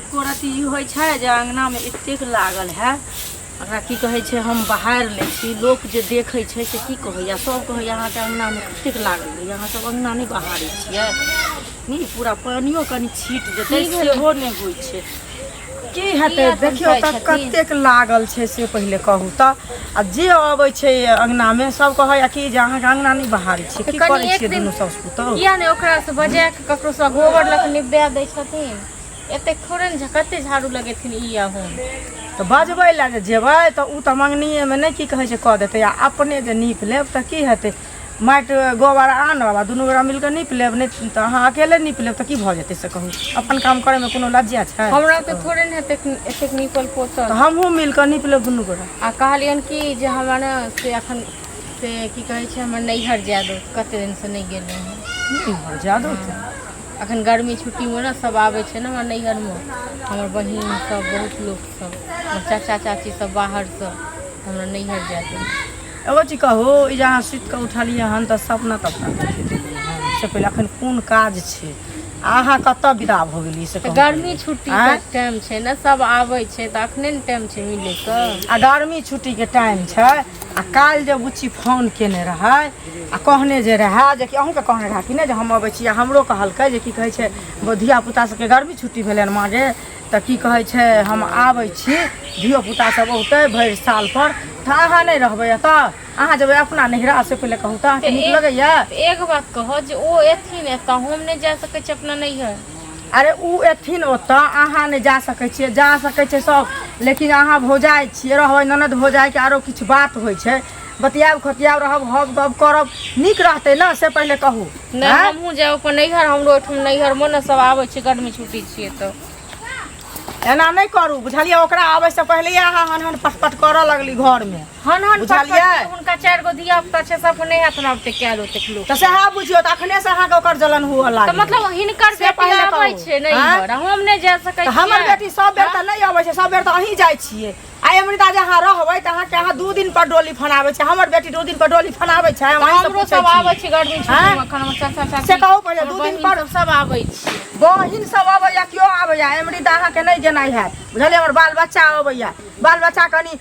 एको रती होइ छै जे अंगनामे एतेक लागल है ओकरा की कहै छै हम बाहर लै छी लोक जे देखै छै से की कहैया सब कहैया अहाँके अंगनामे कतेक लागल है अहाँ सब अंगना नहीं बहारै छियै नहीं पूरा पानियो कनि छीट देतै सेहो नहीं होइ छै की हेतै देखियो त कतेक लागल छै से पहिले कहू त आ जे अबै छै अंगना में सब कहैया कि जे अहाँ अंगना नहीं बहारै छी की करै छियै दुनू साउस पुतौह किया ने ओकरा से बजा के ककरो से गोबर लग निबा दै छथिन एते थोड़े ने कते झाड़ू लगेथिन ई आ हम तो बजबै ला जे जेबै त उ त मंगनिये में नहीं की कहै छै क देतै आ अपने जे नीप लेब त की हेतै माटि गोबर आनब आ दुनू गोरा मिलकर नीप लेब नहीं तो अहाँ अकेले नीप लेब त की भ जेतै से कहू अपन काम करे में कोनो लज्जा छै हमरा तो थोड़े ने एतेक नीपल पोतल तो हमहूँ मिलकर नीप लेब दुनू गोरा आ कहलियन कि जे हमरा से अखन से की कहै छै हमर नैहर जाय दो कते दिन से नहीं गेलै नैहर जादो अखन गर्मी छुट्टी में ना सब आवे छै ना हमर नैहर में हमर बहिन सब बहुत लोग सब हमर चाचा चाची सब बाहर से हमरा नैहर जाय दो एगो चीज कहू ई जे अहाँ सुति कऽ उठलियै हन तऽ सपना तपना से पहिले एखन कोन काज छै अहाँ कतऽ विदा भऽ गेलियै से कहू गर्मी छुट्टी के टाइम छै ना सब आवे छै तऽ अखने ने टाइम छै मिले के आ गर्मी छुट्टी के टाइम छै आ काल्हि जे बुच्ची फोन केने रहै आ कहने जे रहै जे कि अहूँके कहने रहै कि नहि जे हम अबै छी आ हमरो कहलकै जे की कहै छै धियापुता सबके गर्मी छुट्टी भेलै हन माँ गे तऽ की कहै छै हम आबै छी धियोपुता सब औतै भरि साल पर तऽ अहाँ नहीं रहबै एतऽ अहाँ जेबै अपना नैहरा से पहिले कहू तऽ अहाँके नीक लगैया एक बात कहो जे ओ एथिन एतऽ हम नहीं जा सकै छी अपना नैहर अरे उ एथिन ओतऽ अहाँ नहीं जा सकै छियै जा सकै छै सब लेकिन अहाँ भौजाइ छियै रहबै ननद भौजाइ के आरो किछु बात होइ छै बतियाब खतियाब रहब हब गप करब नीक रहतै ना से पहिले कहू नहीं हमहूँ जाए अपन नैहर हमरो ओहिठाम नैहर में ना सब आबै छै गर्मी छुट्टी छियै तऽ एना नहीं करू बुझलियै ओकरा आबै से पहिले अहाँ हन पटपट करऽ लगली घर में हन बुझलियै हुनका 4 गो धिया पुता छै सब नहीं हाथ में ओते कैल ओते लोग तऽ सएह बुझियो तऽ अखने से अहाँके ओकर जलन हुअ लागल तऽ मतलब हिनकर बेटी आबै छै नैहर हम नहीं जा सकै छी हमर बेटी सब बेर तऽ नहीं अबै छै सब बेर तऽ अहीं जाइ छियै आ अमृता जे अहाँ रहबै तऽ अहाँके अहाँ 2 दिन पर डोली फनाबै छै हमर बेटी 2 दिन पर डोली फनाबै छै हमरो सब आबै छै गर्मी छुट्टी में खाना चाचा चाची से कहू पहिले 2 दिन पर सब आबै छै बहिन सब अबैया केओ अबैया अमृता अहाँके नहीं जेनाइ हैत बुझलियै हमर बाल बच्चा अबैया बाल बच्चा कनि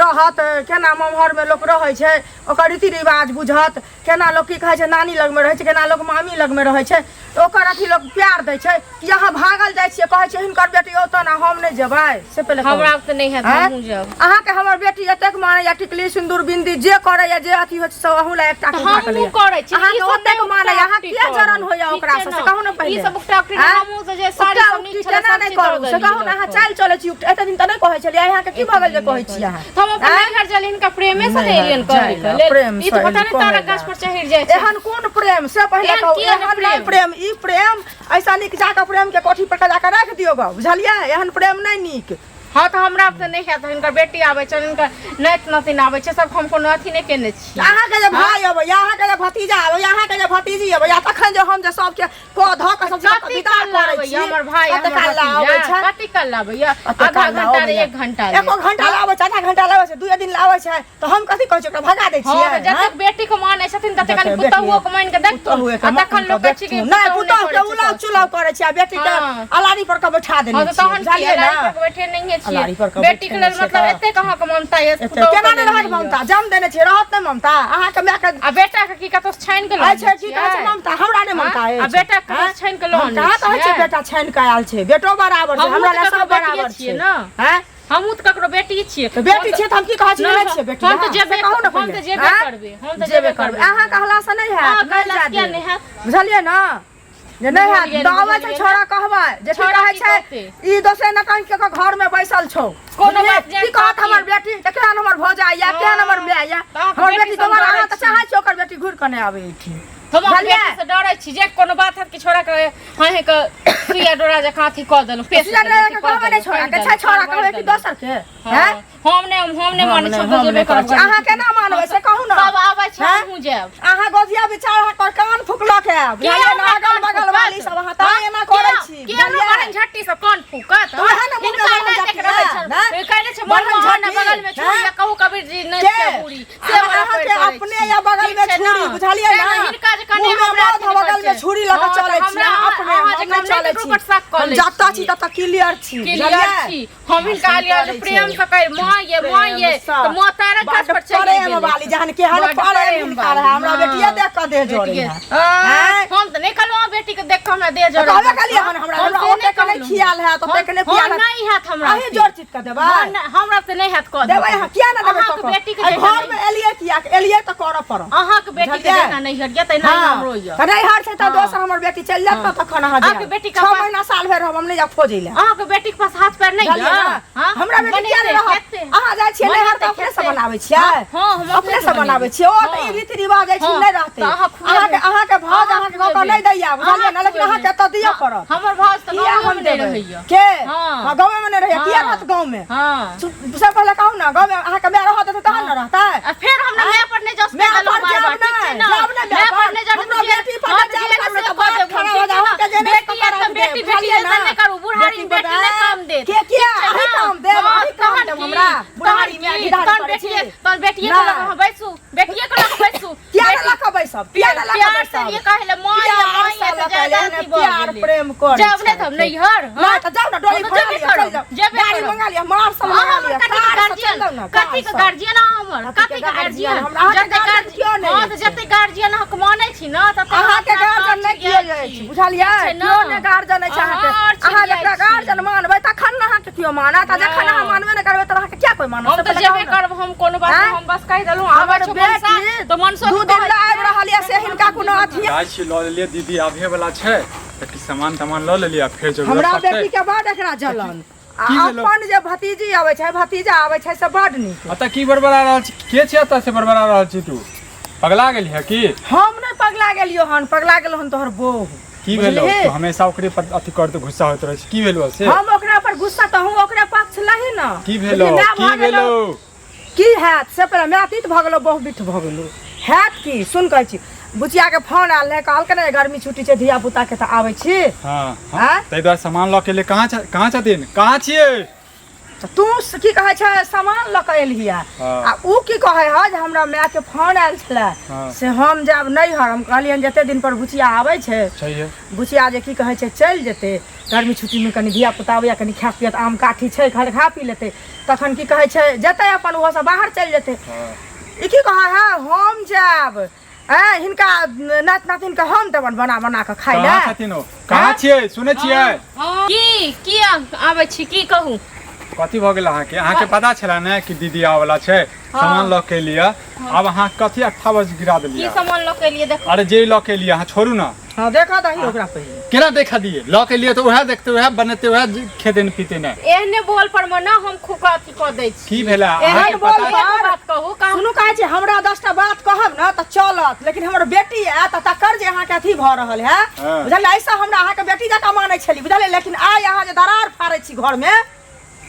रहत केना ममहर में लोक रहै छै ओकर रीति रिवाज बुझत केना लोक की कहै छै नानी लग में रहै छै केना लोक मामी लग में रहै छै ओकर अथी लोक प्यार दै छै कि अहाँ भागल जाइ छियै कहै छै हिनकर बेटी ओतऽ ना हम नहीं जेबै से पहिले हमरा तऽ नहीं हैत हमहूँ जाब अहाँके हमर बेटी एतेक मानैया टिकली सिंदूर बिंदी जे करैया जे अथी होइ छै सब अहूँ ला एकटा के भाग लिया करै छी अहाँके ओतेक मानैया अहाँ के जरन होइया ओकरा से कहू ना पहिले ई सब उठा उठा हमहूँ से जे साड़ी सब नीक केना नहीं करू से कहू ना अहाँ चाल चलै छी एते दिन त नहीं कहै छलियै अहाँके की भगल जे कहै छी अहाँ हम अपन नैहर चल इनका प्रेमे से एलियन कहै प्रेम ई तो पता नहीं तारा गाछ पर चढ़ जाय छै एहन कोन प्रेम से पहिले कहू एहन नहीं प्रेम ई प्रेम ऐसा नीक जाकर प्रेम के कोठी पर जाकर रख दियो गो बुझलियै एहन प्रेम नहीं नीक हाँ तो हमरा तो नहीं है तो इनका बेटी आवे छै इनका नाति नातिन आवे छै सब हम कोनो अथी नहीं केने छी अहाँ के जे भाई अबै अहाँ के जे भतीजा अबै अहाँ के जे भतीजी अबै तखन जे हम जे सब के को ध के सब कथी काल आवे हमर भाई हमर भतीजा कथी काल आवे आधा घंटा 1 घंटा 1 घंटा लावे छै आधा घंटा लावे छै 2 दिन लावे छै तो हम कथी कहै छी ओकरा भगा दै छियै हां जब तक बेटी को मानै छथिन तब तक पुतहुओ को मान के देखतो तखन लोग कहै छै कि नहीं पुतहु के उलाव चुलाव करे छै बेटी के अलारी पर के बैठा देने छै बुझलियै ना बैठे नहीं है बेटी के मतलब एते कहां के ममता है केना नहीं रहत ममता जम देने छै रहत नहीं ममता अहाँ के माय के आ बेटा के की कतो छाइन के ल अच्छा की कहै छै ममता हमरा नहीं ममता है आ बेटा के छाइन के ल कहां कहै छै बेटा छाइन के आयल छै बेटो बराबर छै हमरा ला सब बराबर छै ना हैं हमहू त ककरो बेटी छियै तो बेटी छै त हम की कहै छी नहीं छै बेटी हम त जेबे कहू ना हम त जेबे करबे हम त जेबे करबे अहाँ कहला से नहीं हैत कहला क्या नहीं हैत बुझलियै ना जे नहीं हैत दावे छै छोरा कहबै जे की कहै छै ई दोसरे न कहीं के घर में बैसल छौ कोनो बात जे की कहत हमर बेटी त केहन हमर भौजाई या केहन हमर माय या हमर बेटी तोहर अहाँ त चाहै छी ओकर बेटी घुर के नहीं आबै एठी हम बेटी से डरै छी जे कोनो बात है कि छोरा के हां के सुइया डोरा जे काथी क देलु पेश के कहबै नहीं छोरा के छै छोरा कहबै कि दोसर के हैं हम ने माने छोड़ दे जेबे करब अहाँ केना मानबै से कहू ना सब आबै छै हमहू जाब अहाँ गोजिया बिचार पर कान फुकलक है बुझलियै ना अगल बगल वाली सब अहाँ त एना करै छी केहन बहन झट्टी से कान फुकत हिनका नहीं देख रहै छै कहले छै मन झट्टी बगल में छुरी कहू कबीर जी नहीं के पूरी से अहाँ के अपने या बगल में छुरी बुझलियै ना हिनका जे कने हमरा बगल में छुरी ल के चलै छी अपने हम चलै छी जत छी त क्लियर छी हम हिनका लिए प्रेम से कह मां ये तो मां तारे कस पर चले गेल वाली जहन के हन पड़े हिनका हमरा बेटिया देख के दे जोड़े हम त नहीं कहलो बेटी के देख के हमरा दे जोड़े कहबे कहलिए हमरा ओते के नहीं खियाल है तो ते के नहीं खियाल नहीं है हमरा अही जोड़ चित के देबा हमरा से नहीं हाथ क देबे किया ना देबे तो बेटी के घर में एलिए किया एलिए त कर पर अहाँ के बेटी के देना नहीं हट जते नहीं हमरो ये नहीं हट छै त दोसर हमर बेटी चल जात तखन अहाँ अहाँ के बेटी का 6 महीना साल भर हम नहीं जा खोजिले अहाँ के बेटी के पास हाथ पैर नहीं है हां हमरा बेटी किया रहत अहाँ जाय छियै नहीं हट अपने से बनाबै छियै हां हम अपने से बनाबै छियै ओ त ई रीति रिवाज छै नहीं रहते अहाँ के भाज अहाँ के को नहीं दैया बुझलिए ना लेकिन अहाँ के त दिया पड़त हमर भाज त गांव में नहीं रहैया के हां गांव में नहीं रहैया किया रहत गांव में हां सब पहले कहू ना गांव में अहाँ के मैं रहत त तहन न रहता फिर हमने मैं पढ़ने जस में गलो बार बार मैं पढ़ने जस में बेटी पढ़ने जाने से बात खड़ा हो जाओ बेटी नहीं करू बुढ़ारी बेटी नहीं काम दे के किया अही काम दे अही काम दे हमरा बुढ़ारी में गिधारी तो बेटिए को लगा बैसू बेटिए को लगा बैसू किया न लगा बैसब किया न लगा बैसब ये कहले मां ये तो ज्यादा प्यार प्रेम कर जब ने हम नहीं हर ना त जाओ ना डोली फड़ा चल जाओ जब गाड़ी मंगा लिया मार सब मंगा लिया कथी के गार्जियन हमर कथी के गार्जियन जते गार्जियन हां त जते गार्जियन हक मानै छी न त अहाँ के गार्जियन नहीं किए जाय छी बुझलिए क्यों ने गार्जियन छै अहाँ जकरा गार्जियन मानबै तखन अहाँ के क्यों माना त जखन अहाँ मानबे न करबै त अहाँ के क्या कोई मानत हम त जेबे करब हम कोनो बात हम बस कहि देलु आबै छ मनसा तो मनसा दू दिन ला आबि रहल या से हिनका कोनो अथी जाय छी ल लेलिए दीदी आबे वाला छै त कि सामान तमान ल लेलिए फिर जरूरत हमरा पड़तै बेटी के बड एकरा जलन अपन जे भतीजी आबै छै भतीजा आबै छै से बड नीक अत की बड़बड़ा रहल छी के छै अत से बड़बड़ा रहल छी तू पगला गेली है की हम नहीं पगला गेलियो हन पगला गेलो हन तोहर बहू की भेलो तू हमेशा ओकरे पर अथी करते गुस्सा होत रहै छी की भेलो से हम ओकरा पर गुस्सा त हूं ओकरा पक्ष लही न की भेलो की हैत से पहले मैं अतीत भ गेलो बहु बिठ भ गेलो हैत की सुन कहै छी बुचिया के फोन आल है कहल के ना गर्मी छुट्टी छै धिया पुता के त आबै छी हां तै दुआरे सामान ल के ले कहां छथिन कहां छियै तू की कहै छै सामान ल के एलिया आ उ की कहै है जे हमरा माय के फोन आयल छले से हम जब नहीं हर हम कहलियन जते दिन पर बुचिया आबै छै छैहे बुचिया जे की कहै छै चल जेते गर्मी छुट्टी में कनी धिया पुता आबैया कनी खा पियत आम काठी छै घर खा पी लेते तखन की कहै छै जते अपन ओहो सब बाहर चल जेते ई की कहै है हम जाब हिनका नात नातिन के हम देवन बना बना के खाइ ले कहां छथिन ओ कहां छियै सुनै छियै की आबै छी की कहू कथी भ गेल अहाँ के पता छला ने कि दीदी आवे वाला छै सामान ल के लिए अब अहाँ कथी 28 बजे गिरा देलिए की सामान ल के लिए देखो अरे जे ल के लिए अहाँ छोड़ू ना हां देखा दही ओकरा पहिले केना देखा दिए ल के लिए तो वह देखते वह बनते वह खेते न पीते न एहने बोल पर म ना हम खुका अथी क दै छी की भेला एहन बोल बात कहू सुनु कहै छै हमरा 10टा बात कहब न त चलत लेकिन हमर बेटी है त तकर जे अहाँ के अथी भ रहल है बुझल ऐसा हमरा अहाँ के बेटी जका मानै छली बुझल लेकिन आइ अहाँ जे दरार फाड़ै छी घर में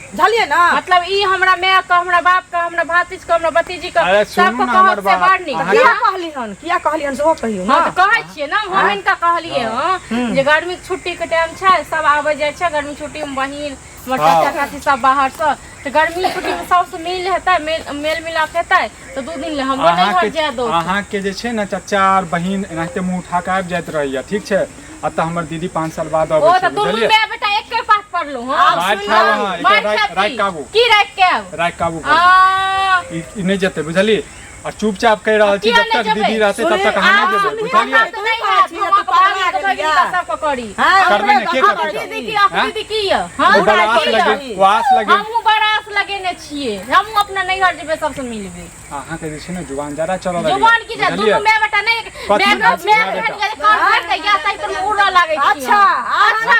झलिए ना मतलब ई हमरा माय का हमरा बाप का हमरा भातीज का हमरा भतीजी का सबको कहत से बाढ़ नहीं किया कहलियन सेहो कहियो ना हां त कहै छियै ना हम इनका कहलिए हां जे गर्मी के छुट्टी के टाइम छै सब आबै जाय छै गर्मी छुट्टी में बहिन हमर चाचा चाची सब बाहर से त गर्मी छुट्टी में सबसे मिल हेतै मेल मिलाप हेतै त 2 दिन ले हम नहीं घर जाय दो अहाँ के जे छै ना चाचा और बहिन एनाते मुंह उठा के आबि जाइत रहैया ठीक छै अत हमर दीदी 5 साल बाद आबै छै बुझलिए ओ त दुनु बेटा एके पाठ पढ़लो हां राइट काबू की राइट काबू ई नहीं जते बुझलिए और चुपचाप कह रहल छी जब तक दीदी रहते तब तक हम नहीं जेबै बुझलिए सबको करी करबे ने के करतै दीदी की हां वास लगे हमहु बरास लगेने छियै हम अपना नहीं घर जेबे सबसे मिलबे अहाँ के जे छै ने जुबान जरा चलल है जुबान की जे दुनु मैं बेटा नहीं मैं कान भर के या तै पर उड़ा लागे छी अच्छा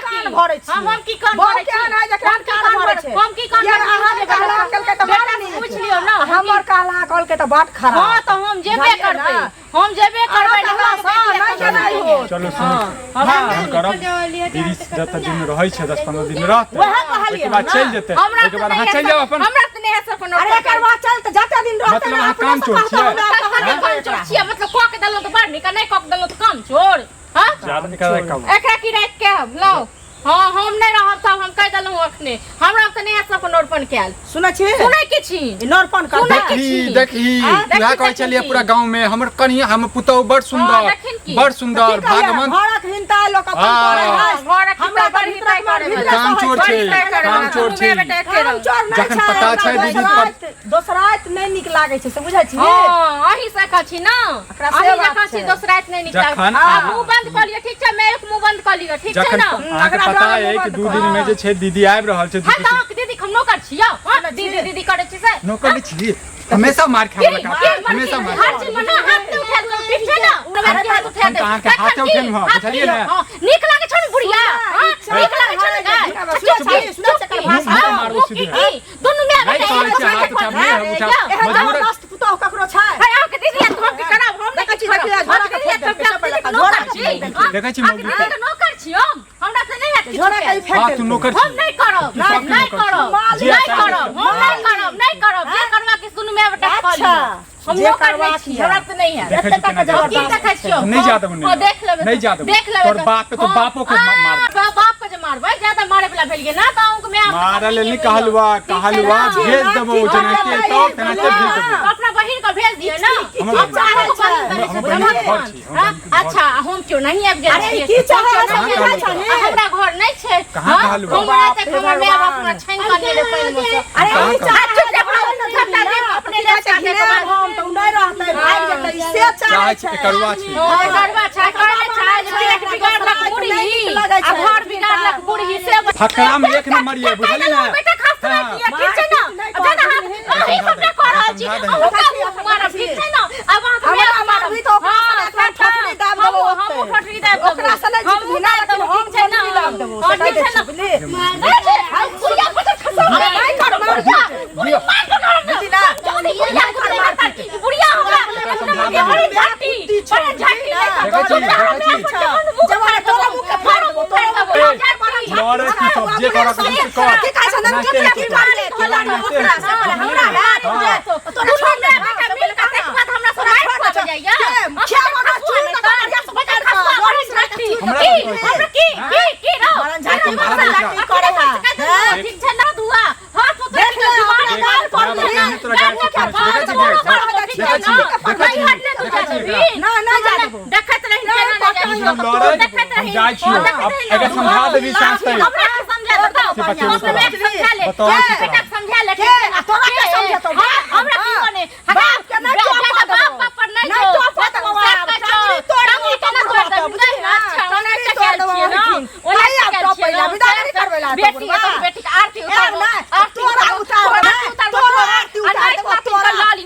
कान भरै छी हम की कान भरै छी केहन है जे कान भरै छै हम की कान अहाँ जे कहला कल के त बात नहीं पूछ लियो ना हमर कहला कल के त बात खराब हां त हम जेबे करबै चलो सुन हां करब दीदी जत दिन रहै छै 10-15 दिन रहतै ओके बाद चल जेतै ओके बाद अहाँ चल जाओ अपन हमरा त नहीं है अपन अरे एकर बाद चल त जते दिन रहतै मतलब अहाँ काम छोड़ छियै मतलब क के देलो त बाहर निकल नहीं क के देलो त काम छोड़ हां ज्यादा निकल काम एकरा की रात के लो हां हम नहीं रहब सब हम कह देलौ अखने हमरा त नहीं है अपन नोरपन कैल सुनै छी सुनै की छी नोरपन कर देखी तुहा कहै छलिए पूरा गांव में हमर कनिया हम पुतौ बड़ सुंदर की बड़ सुंदर भागवंत घरक हिनता लोक अपन करे है घरक हमरा हिनता बड़ हिनता करे काम चोर छै काम चोर छै जखन पता छै दीदी पर दोसरात नहीं निक लागे छै से बुझै छी हां अही से कह छी ना अही जखन छी दोसरात नहीं निकल मुंह बंद कर लियो ठीक छै मैं एक मुंह बंद कर लियो ठीक छै ना अहाँके पता है कि 2 दिन में जे छै दीदी आबि रहल छै हां त दीदी हम नौकर छियै हां दीदी दीदी करे छी से नौकर छी हमेशा मार खाए लगा हमेशा मार हर चीज में ना हाथ उठा दो ठीक छै ना उनका के हाथ उठा दे अहाँके हाथ उठेन ह बुझलिए ना हां नीक लागे छ न बुढ़िया हां नीक लागे छ न गाय सुन चकर भाषा मारो सीधे दोनों में नहीं कहै छै हाथ उठा नहीं उठा मजबूर मस्त पुतो ककरो छै है आ के दीदी हम की कराब हम नहीं छी देखै छी मौगी नौकर छी हम हमरा से नहीं हैत झोरा कई फेंक हां तू नौकर छी हम नहीं करब नहीं करब नहीं करब हम नहीं करब जे करवा के सुन में बेटा कर हम नौकर नहीं छी हमरा से नहीं है देखै छी केना की देखै छियो नहीं जात बने हां देख लेबे नहीं जात देख लेबे तोर बाप पे तो बापो के मार बाप के जे मारबै ज्यादा मारे वाला भेल गे ना ताऊ के मैं मारल नहीं कहलवा भेज देबो जना के तो तना के भेज देबो अपना बहिन को भेज दिए ना अच्छा हम क्यों नहीं आबि गेल अरे की चाहे हमरा घर नहीं छै कहां कहलवा हमरा तक हमर माय बाप पूरा छाइन कर ले पानी में से अरे ई चाहे अपने ले चाहे हम तो नहीं रहते भाग जेतै से चाहे छै करवा छै करवा छै करे चाहे एक बिगाड़लक बुढ़ी आ घर बिगाड़लक बुढ़ी से फकरा में एक नंबर ये बुझली ना बेटा खास तरह किया ठीक छै ना जना हम ई सब कर रहल छी हमारा ठीक छै ना अब हमरा मारबी तो ठठरी दाब देबो हम ठठरी दाब देबो ओकरा से नहीं जीत ना लेकिन हम छै ना दाब देबो से ठीक छै ना बुढ़िया पता खसा नहीं कर बुढ़िया मार के दीदी ना बुढ़िया बुढ़िया हमरा बड़ी झाटी जवान तोरा मुंह के फाड़ देबो लड़े की सब जे कर की कहै छै ना की मार ले ओकरा से हमरा तोरा छोड़ दे बेटा मिल के एक बात हमरा से मार कर जाइया क्या मगा चुन त बढ़िया से बजा खा बड़ी झाटी हमरा की ना झाटी मसाला की करे है ठीक छै ना दुआ हाथ तो देख ले दीवार गाल पर ना ना जा देबो देखत रही देखत रही जाय छी अब अगर समझा देबी सांस पे हमरा समझा बताओ समझा ले बेटा समझा ले तोरा के समझे तो हमरा की बने बाप के नहीं बाप पर नहीं तो तोरा के केना कर दे नहीं अच्छा ओने के खेल छिए ना ओने के पहला विदाई करबे ला बेटी तो बेटी के आरती उतार तोरा उतार तोरा आरती उतार तोरा लाली